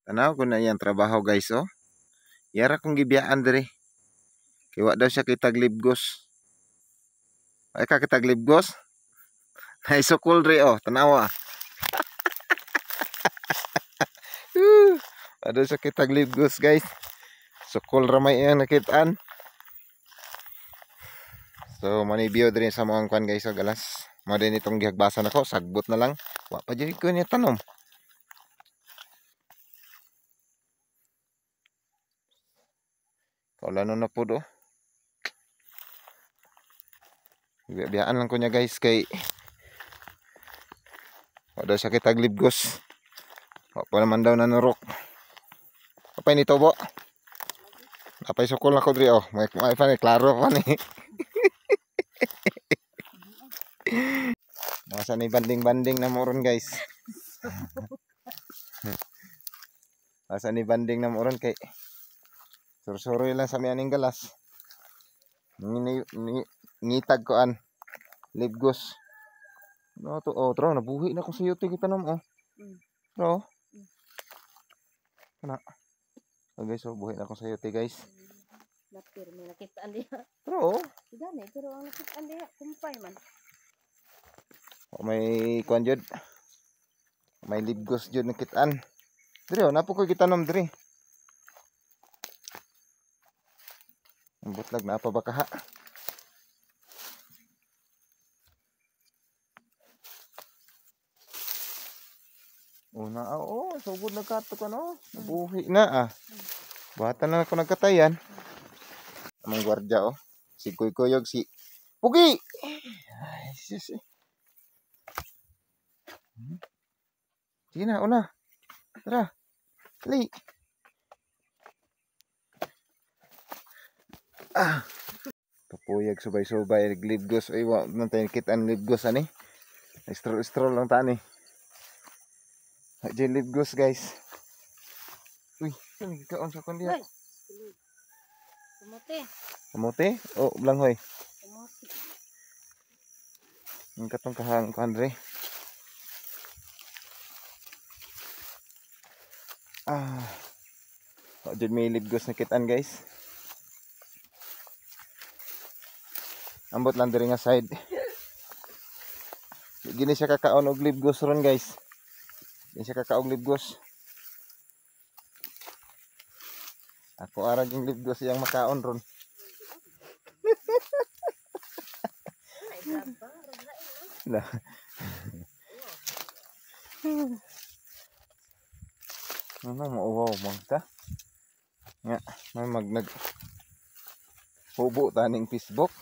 Tanaw ko na iyang trabaho guys oh. Yara kong gibiyaan diri. Kay wa daw siya kitag libgos. Ay ka kitag libgos? Naisukol diri oh, tanawa. Ada siya kitag libgos guys. Sukol ramay iyang nakitaan. So manibyo diri sa mga kwan guys og alas. Mao din itong gihagbasan ako, sagbot na lang. Wa pa jud ko niya tanom. Kaulan na po do. Biyaan lang ko niya guys kay wala siya kitag libgos. Wa pa naman daw nanurok. Apa ini tobo? Apa sukol na ko diri oh. May pa ni klaro pa ni. Masa ni banding-banding na moron guys. Masa ni banding na moron kay surusuroy lang sa mianing galas. Ngitag ko an libgos. No to oh, tro nabuhi na ko sa yote kita nam oh. Tro. Kana. Oh guys, oh, buhi na ko sa yote guys. Lapir may nakitaan diha. Tro. Gani pero ang nakitaan diha kumpay man. May kuan jud. May libgos jud nakitaan. Diri oh, napo ko gitanom diri. Ang butlag na pa ba kaha? Una oh, sugod na kato ka no. Nabuhi na ah. Bata na ako nagkatayan. Among gwardiya oh. Si Kuy-Kuyog si Pugi. Ay, sis. Sige na, una. Tara. Dali. Ah. Papuyag subay-subay libgos. Ay, wa man tayo kitaan libgos ani. Stroll lang tani. Diyan libgos guys. Uy, saan kaon sa kandiya? Kamote. Kamote? Oh, blanghoy. Kamote. Ang katong kahang kandre. Ah. Diyan may libgos na kitaan guys. Ambot lang diri nga side. Gini siya kakaon og libgos ron guys. Gini siya kakaog libgos. Ako arag yung libgos yang makaon ron. Nah. Ano mo ta? Nga, may magnag hubo taning Facebook.